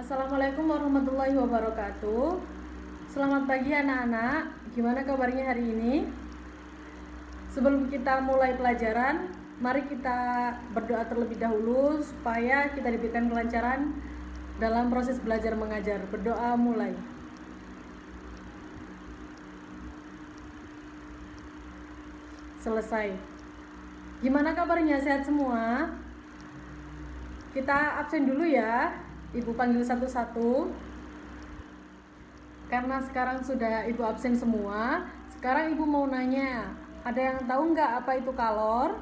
Assalamualaikum warahmatullahi wabarakatuh. Selamat pagi anak-anak. Gimana kabarnya hari ini? Sebelum kita mulai pelajaran, mari kita berdoa terlebih dahulu supaya kita diberikan kelancaran dalam proses belajar mengajar. Berdoa mulai. Selesai. Gimana kabarnya? Sehat semua? Kita absen dulu ya. Ibu panggil satu-satu. Karena sekarang sudah ibu absen semua, sekarang ibu mau nanya, ada yang tahu nggak apa itu kalor?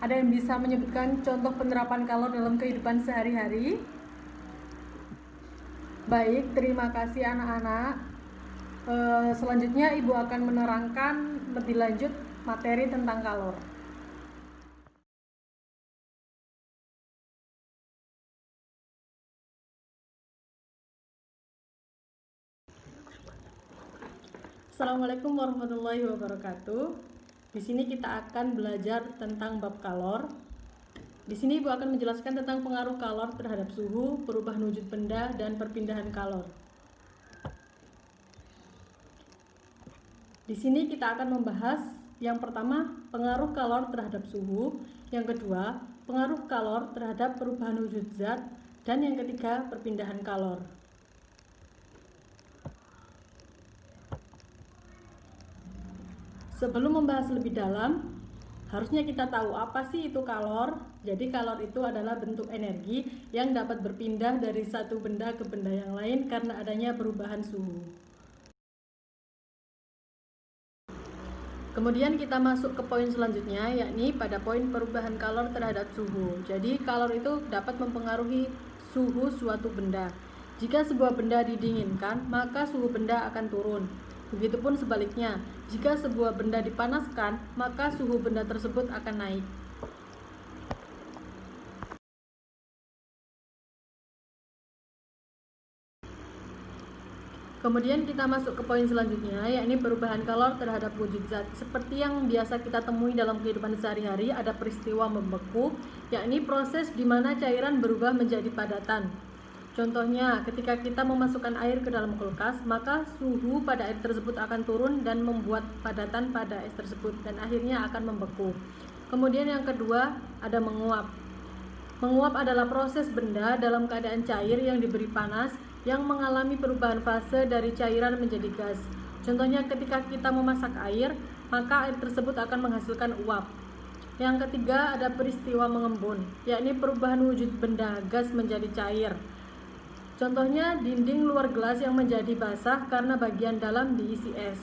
Ada yang bisa menyebutkan contoh penerapan kalor dalam kehidupan sehari-hari? Baik, terima kasih anak-anak. Selanjutnya ibu akan menerangkan lebih lanjut materi tentang kalor. Assalamualaikum warahmatullahi wabarakatuh. Di sini kita akan belajar tentang bab kalor. Di sini Ibu akan menjelaskan tentang pengaruh kalor terhadap suhu, perubahan wujud benda, dan perpindahan kalor. Di sini kita akan membahas yang pertama, pengaruh kalor terhadap suhu, yang kedua, pengaruh kalor terhadap perubahan wujud zat, dan yang ketiga, perpindahan kalor. Sebelum membahas lebih dalam, harusnya kita tahu apa sih itu kalor. Jadi kalor itu adalah bentuk energi yang dapat berpindah dari satu benda ke benda yang lain karena adanya perubahan suhu. Kemudian kita masuk ke poin selanjutnya, yakni pada poin perubahan kalor terhadap suhu. Jadi kalor itu dapat mempengaruhi suhu suatu benda. Jika sebuah benda didinginkan, maka suhu benda akan turun. Begitupun sebaliknya, jika sebuah benda dipanaskan, maka suhu benda tersebut akan naik. Kemudian kita masuk ke poin selanjutnya, yakni perubahan kalor terhadap wujud zat. Seperti yang biasa kita temui dalam kehidupan sehari-hari, ada peristiwa membeku, yakni proses di mana cairan berubah menjadi padatan. Contohnya, ketika kita memasukkan air ke dalam kulkas, maka suhu pada air tersebut akan turun dan membuat padatan pada es tersebut dan akhirnya akan membeku. Kemudian yang kedua, ada menguap. Menguap adalah proses benda dalam keadaan cair yang diberi panas yang mengalami perubahan fase dari cairan menjadi gas. Contohnya ketika kita memasak air, maka air tersebut akan menghasilkan uap. Yang ketiga ada peristiwa mengembun, yakni perubahan wujud benda gas menjadi cair. Contohnya dinding luar gelas yang menjadi basah karena bagian dalam diisi es.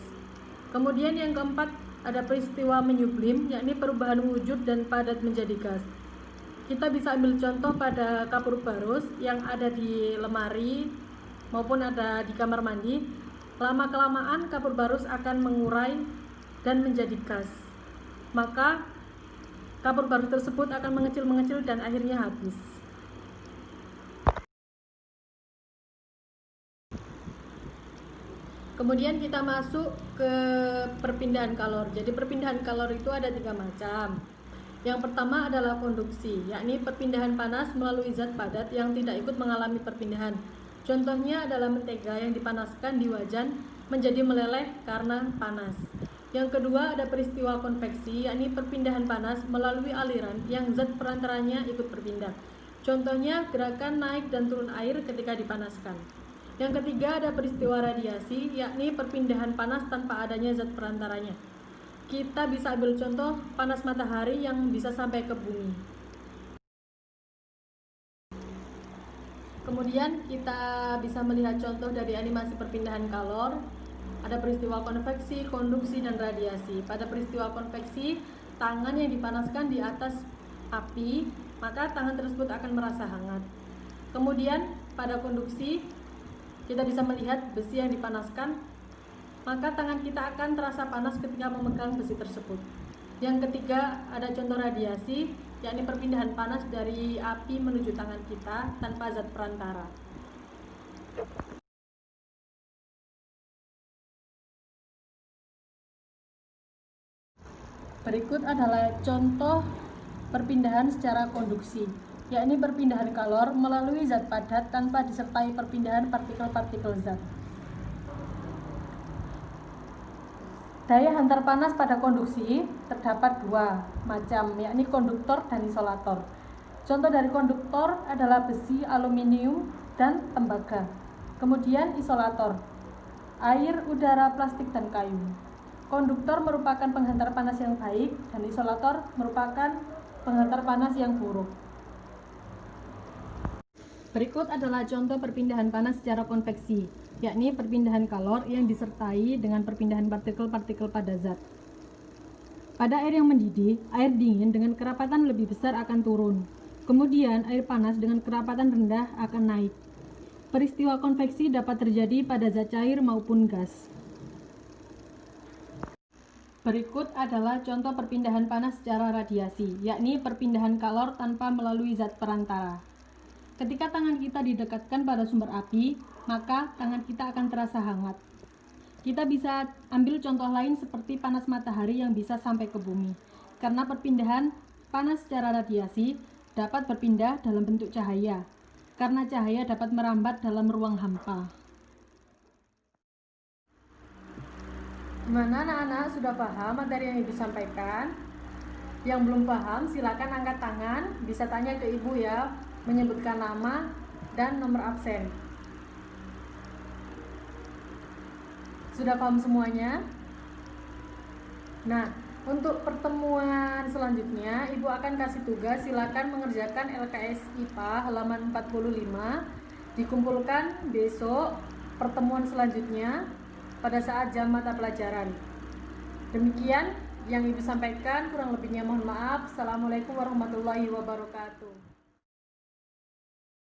Kemudian yang keempat ada peristiwa menyublim, yakni perubahan wujud dan padat menjadi gas. Kita bisa ambil contoh pada kapur barus yang ada di lemari maupun ada di kamar mandi. Lama-kelamaan kapur barus akan mengurai dan menjadi gas. Maka kapur barus tersebut akan mengecil-mengecil dan akhirnya habis. Kemudian kita masuk ke perpindahan kalor. Jadi perpindahan kalor itu ada 3 macam. Yang pertama adalah konduksi, yakni perpindahan panas melalui zat padat yang tidak ikut mengalami perpindahan. Contohnya adalah mentega yang dipanaskan di wajan menjadi meleleh karena panas. Yang kedua ada peristiwa konveksi, yakni perpindahan panas melalui aliran yang zat perantaranya ikut berpindah. Contohnya gerakan naik dan turun air ketika dipanaskan. Yang ketiga ada peristiwa radiasi, yakni perpindahan panas tanpa adanya zat perantaranya. Kita bisa ambil contoh panas matahari yang bisa sampai ke bumi. Kemudian kita bisa melihat contoh dari animasi perpindahan kalor. Ada peristiwa konveksi, konduksi, dan radiasi. Pada peristiwa konveksi, tangan yang dipanaskan di atas api, maka tangan tersebut akan merasa hangat. Kemudian pada konduksi, kita bisa melihat besi yang dipanaskan, maka tangan kita akan terasa panas ketika memegang besi tersebut. Yang ketiga ada contoh radiasi, yakni perpindahan panas dari api menuju tangan kita tanpa zat perantara. Berikut adalah contoh perpindahan secara konduksi. yakni perpindahan kalor melalui zat padat tanpa disertai perpindahan partikel-partikel zat. Daya hantar panas pada konduksi terdapat dua macam, yakni konduktor dan isolator. Contoh dari konduktor adalah besi, aluminium, dan tembaga. Kemudian isolator, air, udara, plastik, dan kayu. Konduktor merupakan penghantar panas yang baik dan isolator merupakan penghantar panas yang buruk. Berikut adalah contoh perpindahan panas secara konveksi, yakni perpindahan kalor yang disertai dengan perpindahan partikel-partikel pada zat. Pada air yang mendidih, air dingin dengan kerapatan lebih besar akan turun. Kemudian air panas dengan kerapatan rendah akan naik. Peristiwa konveksi dapat terjadi pada zat cair maupun gas. Berikut adalah contoh perpindahan panas secara radiasi, yakni perpindahan kalor tanpa melalui zat perantara. Ketika tangan kita didekatkan pada sumber api, maka tangan kita akan terasa hangat. Kita bisa ambil contoh lain seperti panas matahari yang bisa sampai ke bumi. Karena perpindahan panas secara radiasi dapat berpindah dalam bentuk cahaya, karena cahaya dapat merambat dalam ruang hampa. Gimana anak-anak, sudah paham materi yang Ibu sampaikan? Yang belum paham silakan angkat tangan, bisa tanya ke Ibu ya, menyebutkan nama dan nomor absen. Sudah paham semuanya? Nah, untuk pertemuan selanjutnya Ibu akan kasih tugas, silakan mengerjakan LKS IPA halaman 45, dikumpulkan besok pertemuan selanjutnya pada saat jam mata pelajaran. Demikian yang Ibu sampaikan, kurang lebihnya mohon maaf. Assalamualaikum warahmatullahi wabarakatuh.